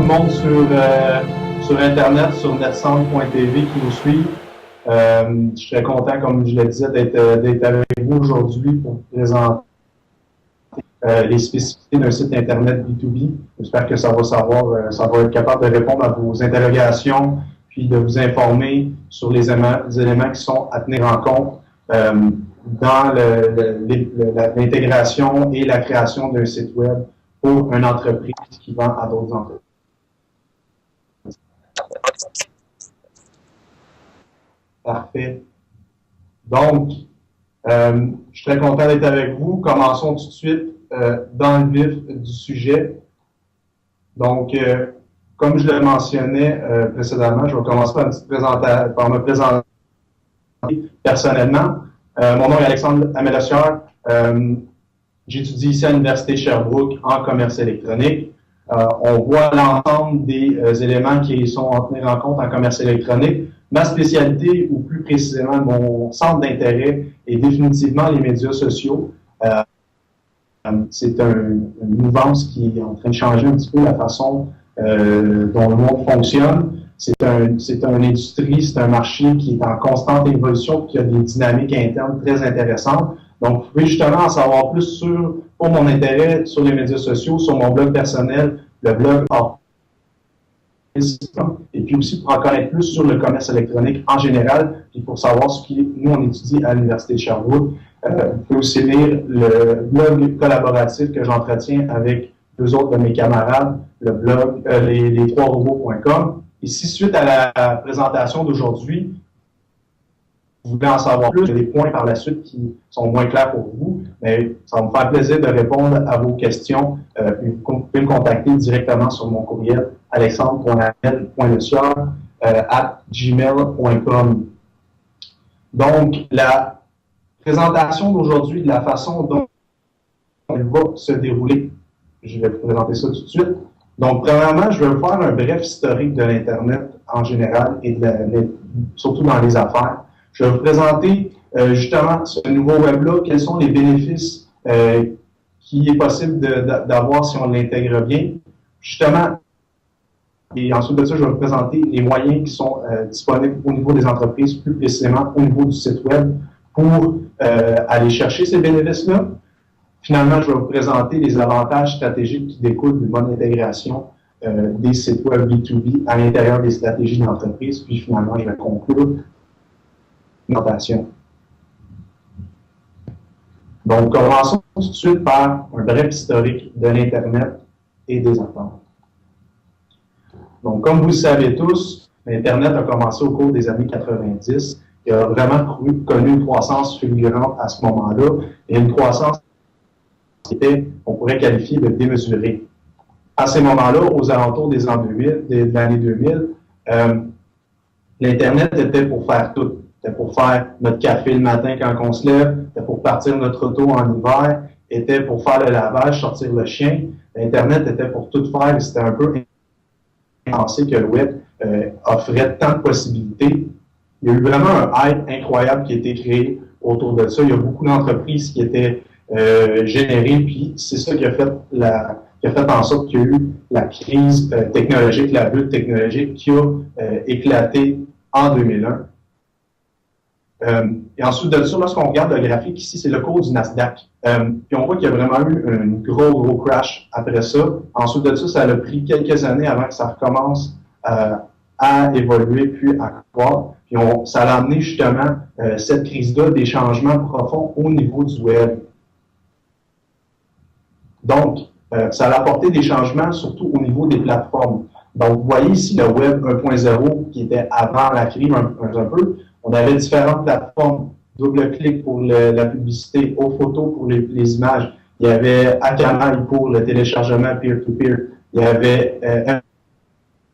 le monde sur Internet, sur netcentre.tv qui nous suit. Je suis très content, comme je le disais, d'être avec vous aujourd'hui pour vous présenter les spécificités d'un site Internet B2B. J'espère que ça va être capable de répondre à vos interrogations, puis de vous informer sur les éléments qui sont à tenir en compte dans l'intégration et la création d'un site web pour une entreprise qui vend à d'autres entreprises. Parfait. Donc, je suis très content d'être avec vous. Commençons tout de suite dans le vif du sujet. Donc, comme je le mentionnais précédemment, je vais commencer par me présenter personnellement. Mon nom est Alexandre Amelossieur. J'étudie ici à l'Université Sherbrooke en commerce électronique. On voit l'ensemble des éléments qui sont à tenir en compte en commerce électronique. Ma spécialité, ou plus précisément mon centre d'intérêt, est définitivement les médias sociaux. C'est une mouvance qui est en train de changer un petit peu la façon dont le monde fonctionne. C'est une industrie, c'est un marché qui est en constante évolution, qui a des dynamiques internes très intéressantes. Donc, vous pouvez justement en savoir plus pour mon intérêt sur les médias sociaux, sur mon blog personnel, le blog et puis aussi pour en connaître plus sur le commerce électronique en général, puis pour savoir ce qui nous on étudie à l'Université de Sherbrooke. Vous pouvez aussi lire le blog collaboratif que j'entretiens avec deux autres de mes camarades, le blog les3robots.com. Et si suite à la présentation d'aujourd'hui, vous voulez en savoir plus, il y a des points par la suite qui sont moins clairs pour vous, mais ça va me faire plaisir de répondre à vos questions. Vous pouvez me contacter directement sur mon courriel alexandre.amel.lecieur@gmail.com. Donc, la présentation d'aujourd'hui, de la façon dont elle va se dérouler, je vais vous présenter ça tout de suite. Donc, premièrement, je vais vous faire un bref historique de l'Internet en général et surtout dans les affaires. Je vais vous présenter justement ce nouveau web-là, quels sont les bénéfices qu'il est possible d'avoir si on l'intègre bien. Justement, et ensuite de ça, je vais vous présenter les moyens qui sont disponibles au niveau des entreprises, plus précisément au niveau du site web, pour aller chercher ces bénéfices-là. Finalement, je vais vous présenter les avantages stratégiques qui découlent d'une bonne intégration des sites web B2B à l'intérieur des stratégies d'entreprise. Puis finalement, je vais conclure présentation. Donc, commençons tout de suite par un bref historique de l'Internet et des affaires. Donc, comme vous le savez tous, l'Internet a commencé au cours des années 90 et a vraiment connu une croissance fulgurante à ce moment-là, et une croissance qu'on pourrait qualifier de démesurée. À ces moments-là, aux alentours des ans 2000, de l'année 2000, l'Internet était pour faire tout. C'était pour faire notre café le matin quand on se lève, c'était pour partir notre auto en hiver, était pour faire le lavage, sortir le chien. L'Internet était pour tout faire et c'était un peu pensé que le web offrait tant de possibilités. Il y a eu vraiment un hype incroyable qui a été créé autour de ça. Il y a beaucoup d'entreprises qui étaient générées, puis c'est ça qui a fait en sorte qu'il y a eu la crise technologique, la bulle technologique qui a éclaté en 2001. Et ensuite de ça, lorsqu'on regarde le graphique ici, c'est le cours du Nasdaq. Puis on voit qu'il y a vraiment eu un gros crash après ça. Ensuite de ça, ça a pris quelques années avant que ça recommence à évoluer puis à croître. Puis ça a amené justement cette crise-là des changements profonds au niveau du web. Donc, ça a apporté des changements surtout au niveau des plateformes. Donc, vous voyez ici le web 1.0 qui était avant la crise un peu. On avait différentes plateformes, double-clic pour la publicité, aux photos pour les images. Il y avait Akamai pour le téléchargement peer-to-peer. Il y avait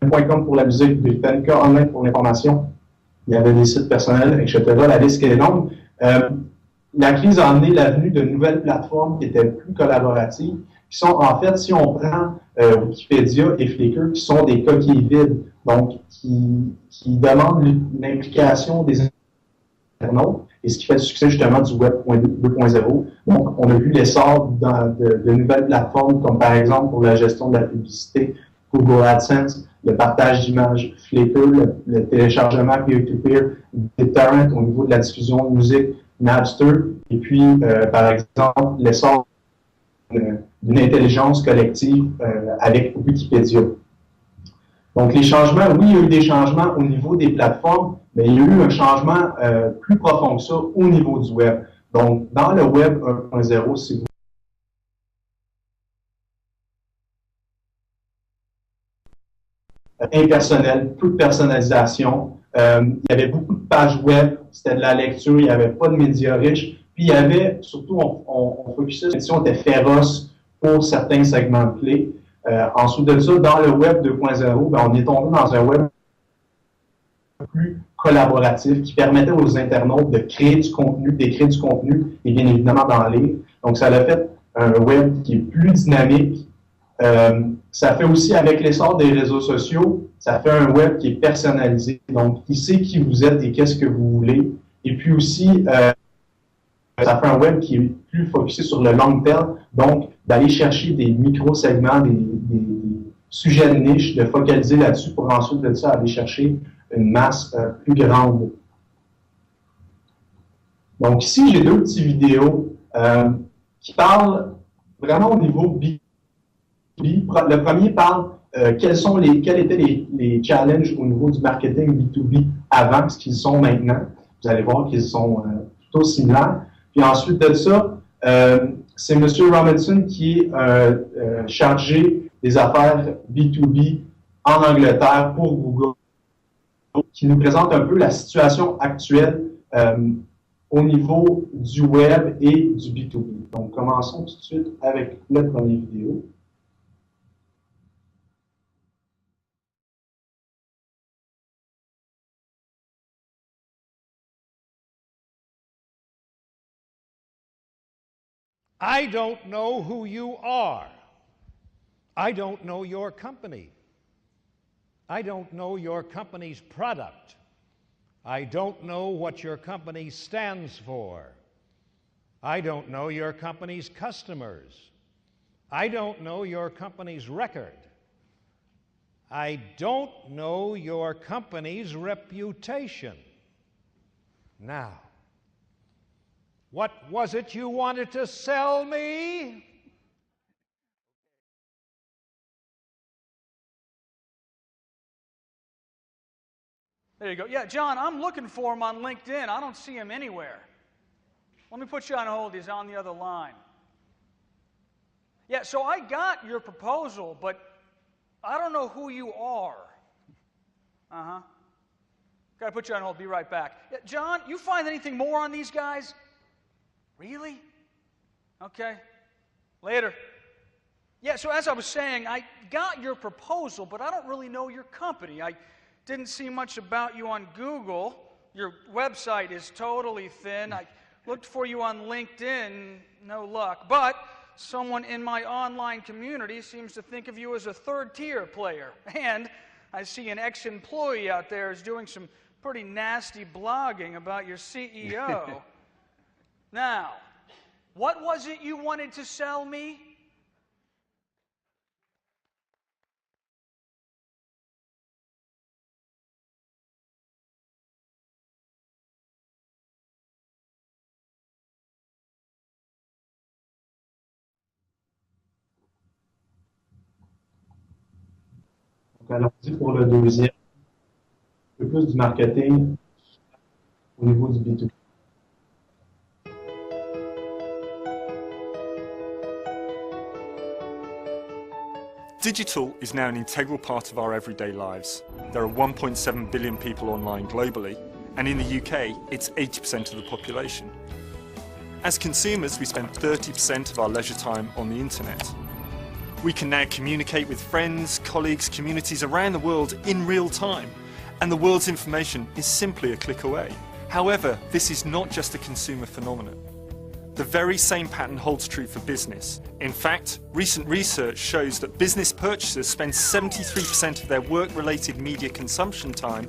M.com pour la musique, Britannica Online pour l'information. Il y avait des sites personnels, etc. La liste est longue. La crise a amené l'avenue de nouvelles plateformes qui étaient plus collaboratives, qui sont en fait, si on prend Wikipédia et Flickr, qui sont des coquilles vides, donc qui demandent l'implication des internautes, et ce qui fait le succès justement du Web 2.0. Donc, on a vu l'essor de nouvelles plateformes, comme par exemple pour la gestion de la publicité, Google AdSense, le partage d'images, Flickr, le téléchargement peer-to-peer, BitTorrent au niveau de la diffusion de musique, Napster, et puis, par exemple, l'essor d'une intelligence collective avec Wikipédia. Donc, les changements, oui, il y a eu des changements au niveau des plateformes, mais il y a eu un changement plus profond que ça au niveau du web. Donc, dans le web 1.0, si vous impersonnel, peu de personnalisation. Il y avait beaucoup de pages web, c'était de la lecture, il n'y avait pas de médias riches. Puis il y avait, surtout, on focusait sur on était féroce pour certains segments clés. Ensuite de ça, dans le web 2.0, ben, on est tombé dans un web plus collaboratif qui permettait aux internautes de créer du contenu, d'écrire du contenu et bien évidemment d'en lire. Donc ça a fait un web qui est plus dynamique. Ça fait aussi, avec l'essor des réseaux sociaux, ça fait un web qui est personnalisé. Donc, qui sait qui vous êtes et qu'est-ce que vous voulez. Et puis aussi, ça fait un web qui est plus focusé sur le long terme. Donc, d'aller chercher des micro-segments, des sujets de niche, de focaliser là-dessus pour ensuite de ça aller chercher une masse plus grande. Donc, ici, j'ai deux petites vidéos qui parlent vraiment au niveau B2B. Le premier parle quels étaient les challenges au niveau du marketing B2B avant ce qu'ils sont maintenant. Vous allez voir qu'ils sont plutôt similaires. Puis ensuite de ça, c'est M. Robinson qui est chargé des affaires B2B en Angleterre pour Google, qui nous présente un peu la situation actuelle au niveau du web et du B2B. Donc, commençons tout de suite avec la première vidéo. I don't know who you are. I don't know your company. I don't know your company's product. I don't know what your company stands for. I don't know your company's customers. I don't know your company's record. I don't know your company's reputation. Now, what was it you wanted to sell me? There you go. Yeah, John, I'm looking for him on LinkedIn. I don't see him anywhere. Let me put you on hold. He's on the other line. Yeah, so I got your proposal, but I don't know who you are. Uh-huh. Got to put you on hold. Be right back. Yeah, John, you find anything more on these guys? Really? Okay. Later. Yeah, so as I was saying, I got your proposal, but I don't really know your company. I didn't see much about you on Google. Your website is totally thin. I looked for you on LinkedIn, no luck. But someone in my online community seems to think of you as a third-tier player. And I see an ex-employee out there is doing some pretty nasty blogging about your CEO. Now, what was it you wanted to sell me? Donc, allons-y pour le deuxième. Un peu plus du marketing au niveau du B2B. Digital is now an integral part of our everyday lives. There are 1.7 billion people online globally, and in the UK, it's 80% of the population. As consumers, we spend 30% of our leisure time on the internet. We can now communicate with friends, colleagues, communities around the world in real time, and the world's information is simply a click away. However, this is not just a consumer phenomenon. The very same pattern holds true for business. In fact, recent research shows that business purchasers spend 73% of their work-related media consumption time